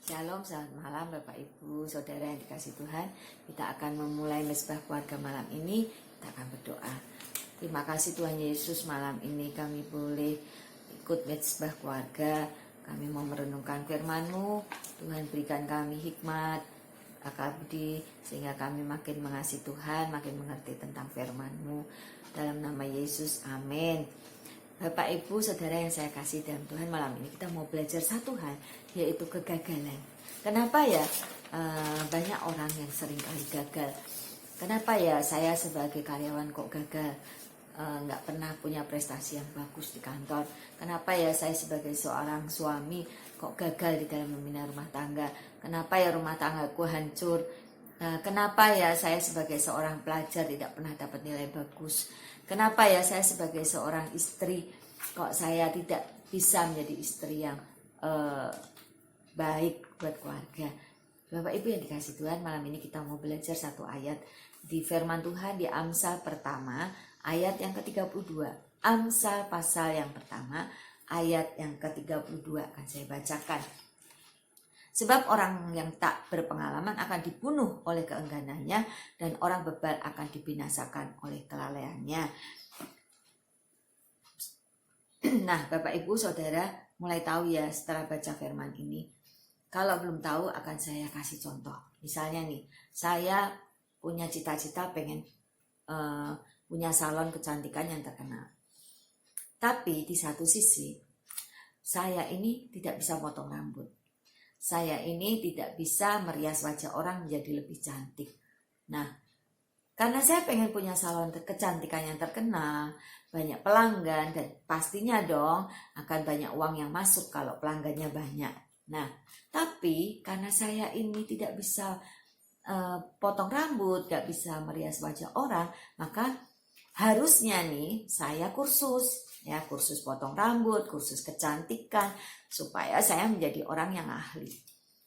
Shalom, selamat malam Bapak Ibu, Saudara yang dikasih Tuhan. Kita akan memulai Mezbah Keluarga malam ini. Kita akan berdoa. Terima kasih Tuhan Yesus, malam ini kami boleh ikut Mezbah Keluarga. Kami mau merenungkan firman-Mu. Tuhan berikan kami hikmat, akal budi, sehingga kami makin mengasihi Tuhan, makin mengerti tentang firman-Mu. Dalam nama Yesus, amin. Bapak Ibu Saudara yang saya kasih dalam Tuhan, malam ini kita mau belajar satu hal, yaitu kegagalan. Kenapa ya banyak orang yang sering kali gagal? Kenapa ya saya sebagai karyawan kok gagal? Nggak pernah punya prestasi yang bagus di kantor. Kenapa ya saya sebagai seorang suami kok gagal di dalam membina rumah tangga? Kenapa ya rumah tanggaku hancur? Kenapa ya saya sebagai seorang pelajar tidak pernah dapat nilai bagus? Kenapa ya saya sebagai seorang istri kok saya tidak bisa menjadi istri yang baik buat keluarga? Bapak Ibu yang dikasih Tuhan, malam ini kita mau belajar satu ayat di firman Tuhan di Amsal pertama ayat yang ke-32. Amsal pasal yang pertama ayat yang ke-32 akan saya bacakan. Sebab orang yang tak berpengalaman akan dibunuh oleh keengganannya, dan orang bebal akan dibinasakan oleh kelalaiannya. Nah, Bapak Ibu Saudara mulai tahu ya setelah baca firman ini. Kalau belum tahu akan saya kasih contoh. Misalnya nih, saya punya cita-cita pengen punya salon kecantikan yang terkenal. Tapi di satu sisi, saya ini tidak bisa potong rambut. Saya ini tidak bisa merias wajah orang menjadi lebih cantik. Nah, karena saya pengen punya salon kecantikan yang terkenal, banyak pelanggan, dan pastinya dong akan banyak uang yang masuk kalau pelanggannya banyak. Nah, tapi karena saya ini tidak bisa potong rambut, gak bisa merias wajah orang, maka harusnya nih saya kursus potong rambut, kursus kecantikan, supaya saya menjadi orang yang ahli.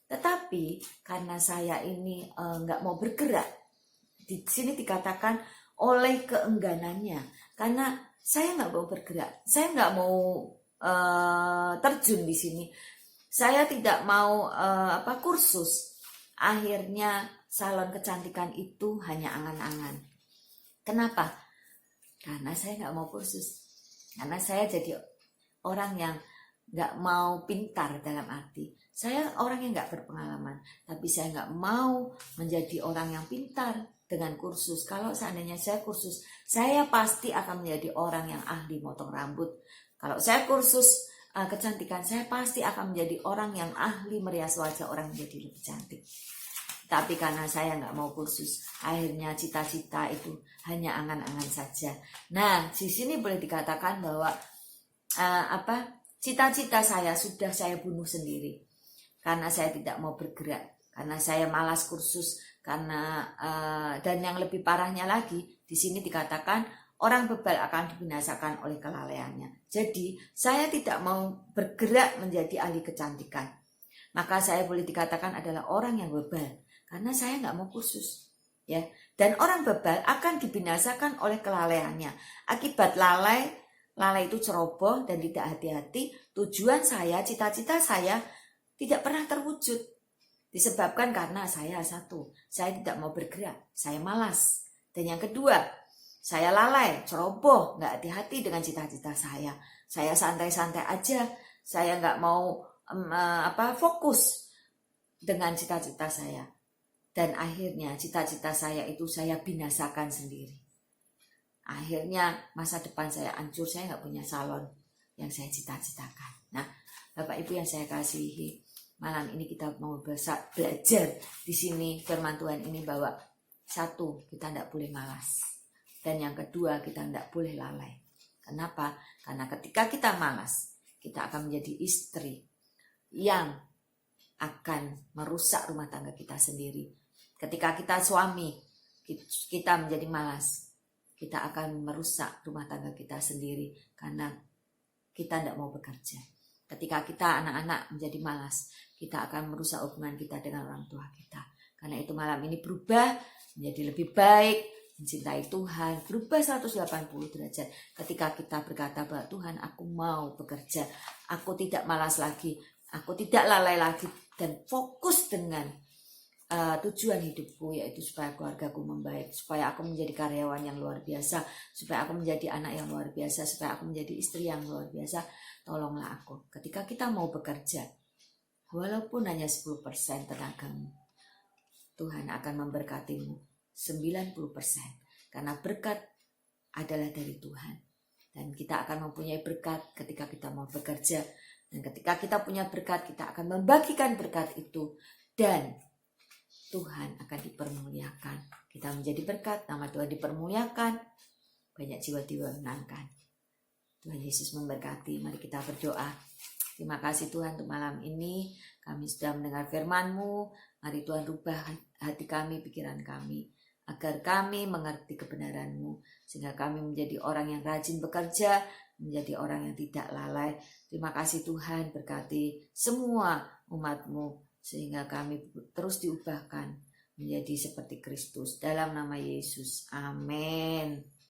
Tetapi karena saya ini nggak mau bergerak, di sini dikatakan oleh keengganannya, karena saya nggak mau bergerak, saya nggak mau terjun di sini, saya tidak mau kursus. Akhirnya salon kecantikan itu hanya angan-angan. Kenapa? Karena saya nggak mau kursus. Karena saya jadi orang yang gak mau pintar, dalam arti saya orang yang gak berpengalaman, tapi saya gak mau menjadi orang yang pintar dengan kursus. Kalau seandainya saya kursus, saya pasti akan menjadi orang yang ahli motong rambut. Kalau saya kursus kecantikan, saya pasti akan menjadi orang yang ahli merias wajah orang menjadi lebih cantik. Tapi karena saya nggak mau kursus, akhirnya cita-cita itu hanya angan-angan saja. Nah, di sini boleh dikatakan bahwa cita-cita saya sudah saya bunuh sendiri, karena saya tidak mau bergerak, karena saya malas kursus, karena dan yang lebih parahnya lagi, di sini dikatakan orang bebal akan dibinasakan oleh kelalaiannya. Jadi saya tidak mau bergerak menjadi ahli kecantikan, maka saya boleh dikatakan adalah orang yang bebal. Karena saya nggak mau kursus, ya. Dan orang bebal akan dibinasakan oleh kelalaiannya. Akibat lalai itu ceroboh dan tidak hati-hati. Tujuan saya, cita-cita saya tidak pernah terwujud. Disebabkan karena saya tidak mau bergerak, saya malas. Dan yang kedua, saya lalai, ceroboh, nggak hati-hati dengan cita-cita saya. Saya santai-santai aja, saya nggak mau fokus dengan cita-cita saya. Dan akhirnya cita-cita saya itu saya binasakan sendiri. Akhirnya masa depan saya hancur, saya nggak punya salon yang saya cita-citakan. Nah, Bapak Ibu yang saya kasihi, malam ini kita mau belajar di sini firman Tuhan ini bahwa satu, kita tidak boleh malas. Dan yang kedua, kita tidak boleh lalai. Kenapa? Karena ketika kita malas, kita akan menjadi istri yang akan merusak rumah tangga kita sendiri. Ketika kita suami, kita menjadi malas, kita akan merusak rumah tangga kita sendiri karena kita tidak mau bekerja. Ketika kita anak-anak menjadi malas, kita akan merusak hubungan kita dengan orang tua kita. Karena itu malam ini berubah menjadi lebih baik, mencintai Tuhan, berubah 180 derajat. Ketika kita berkata bahwa Tuhan, aku mau bekerja, aku tidak malas lagi, aku tidak lalai lagi dan fokus dengan tujuan hidupku, yaitu supaya keluargaku membaik, supaya aku menjadi karyawan yang luar biasa, supaya aku menjadi anak yang luar biasa, supaya aku menjadi istri yang luar biasa. Tolonglah aku ketika kita mau bekerja, walaupun hanya 10% tenagamu, Tuhan akan memberkatimu 90%, karena berkat adalah dari Tuhan. Dan kita akan mempunyai berkat ketika kita mau bekerja, dan ketika kita punya berkat, kita akan membagikan berkat itu, dan Tuhan akan dipermuliakan. Kita menjadi berkat, nama Tuhan dipermuliakan, banyak jiwa-jiwa menangkan. Tuhan Yesus memberkati. Mari kita berdoa. Terima kasih Tuhan untuk malam ini. Kami sudah mendengar firman-Mu. Mari Tuhan rubah hati kami, pikiran kami, agar kami mengerti kebenaran-Mu, sehingga kami menjadi orang yang rajin bekerja, menjadi orang yang tidak lalai. Terima kasih Tuhan, berkati semua umat-Mu, sehingga kami terus diubahkan menjadi seperti Kristus. Dalam nama Yesus. Amin.